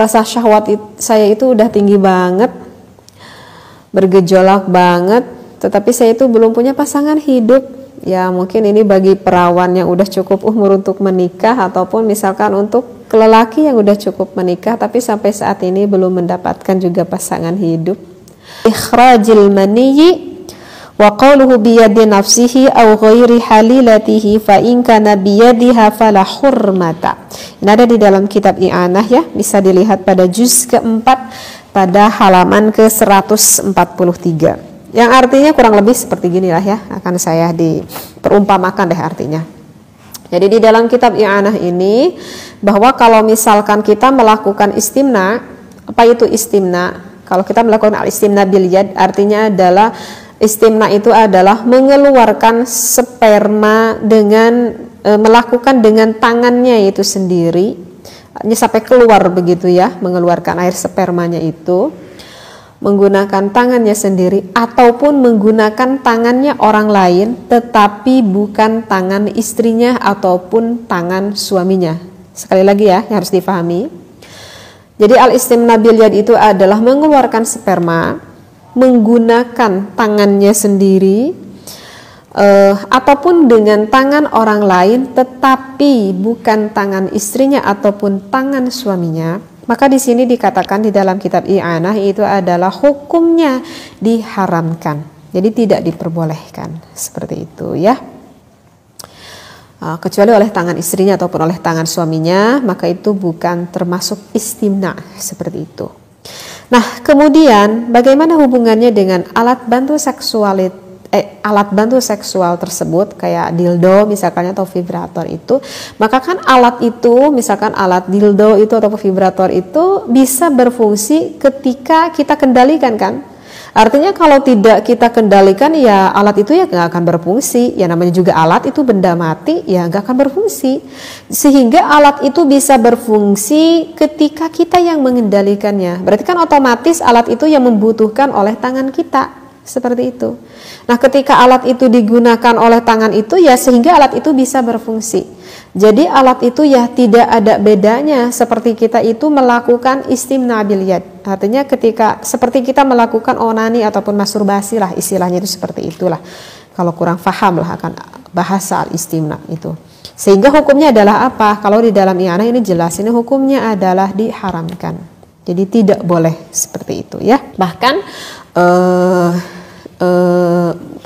Rasa syahwat saya itu udah tinggi banget, bergejolak banget, tetapi saya itu belum punya pasangan hidup. Ya mungkin ini bagi perawan yang udah cukup umur untuk menikah, ataupun misalkan untuk lelaki yang udah cukup menikah tapi sampai saat ini belum mendapatkan juga pasangan hidup. Ikhrajil maniyyi wa qawluhu biyadi nafsihi aw ghairi halilatihi fa in kana biyadiha fala hurmata. Ini ada di dalam kitab I'anah ya, bisa dilihat pada juz keempat pada halaman ke-143. Yang artinya kurang lebih seperti gini lah ya, akan saya diperumpamakan deh artinya. Jadi di dalam kitab I'anah ini, bahwa kalau misalkan kita melakukan istimna, apa itu istimna? Kalau kita melakukan al-istimna bil yad, artinya adalah istimna itu adalah mengeluarkan sperma dengan melakukan dengan tangannya itu sendiri, ini sampai keluar begitu ya, mengeluarkan air spermanya itu menggunakan tangannya sendiri ataupun menggunakan tangannya orang lain tetapi bukan tangan istrinya ataupun tangan suaminya. Sekali lagi ya, yang harus difahami. Jadi al-istimna bil yad itu adalah mengeluarkan sperma menggunakan tangannya sendiri ataupun dengan tangan orang lain tetapi bukan tangan istrinya ataupun tangan suaminya. Maka di sini dikatakan di dalam kitab I'anah itu adalah hukumnya diharamkan. Jadi tidak diperbolehkan seperti itu ya. Kecuali oleh tangan istrinya ataupun oleh tangan suaminya, maka itu bukan termasuk istimna seperti itu. Nah, kemudian bagaimana hubungannya dengan alat bantu seksual tersebut kayak dildo misalkan atau vibrator itu? Maka kan alat itu, misalkan alat dildo itu atau vibrator itu bisa berfungsi ketika kita kendalikan kan? Artinya kalau tidak kita kendalikan ya alat itu ya nggak akan berfungsi. Ya namanya juga alat itu benda mati ya nggak akan berfungsi. Sehingga alat itu bisa berfungsi ketika kita yang mengendalikannya. Berarti kan otomatis alat itu yang membutuhkan oleh tangan kita. Seperti itu. Nah, ketika alat itu digunakan oleh tangan itu ya sehingga alat itu bisa berfungsi. Jadi alat itu ya tidak ada bedanya seperti kita itu melakukan istimna bil yad. Artinya ketika seperti kita melakukan onani ataupun masturbasi lah, istilahnya itu seperti itulah. Kalau kurang paham lah akan bahasa al-istimna itu. Sehingga hukumnya adalah apa? Kalau di dalam I'anah ini jelas, ini hukumnya adalah diharamkan. Jadi tidak boleh seperti itu ya. Bahkan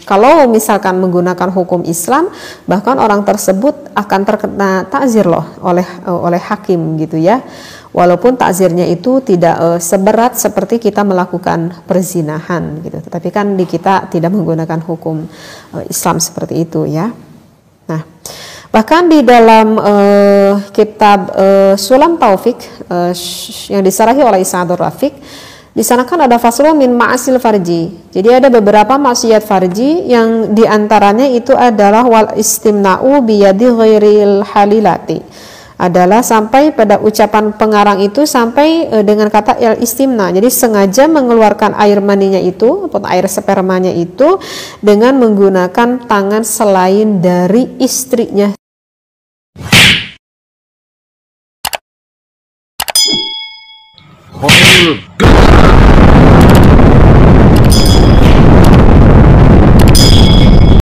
kalau misalkan menggunakan hukum Islam, bahkan orang tersebut akan terkena takzir loh oleh hakim gitu ya. Walaupun takzirnya itu tidak seberat seperti kita melakukan perzinahan gitu. Tetapi kan di kita tidak menggunakan hukum Islam seperti itu ya. Nah, bahkan di dalam kitab Sulam Taufik yang disarahi oleh Sa'dur Rafiq, di sana kan ada faslun min ma'asil farji. Jadi ada beberapa maksiat farji yang diantaranya itu adalah wal istimna'u biyadi ghairil halilati. Adalah sampai pada ucapan pengarang itu sampai dengan kata il istimna. Jadi sengaja mengeluarkan air maninya itu atau air spermanya itu dengan menggunakan tangan selain dari istrinya. Oh,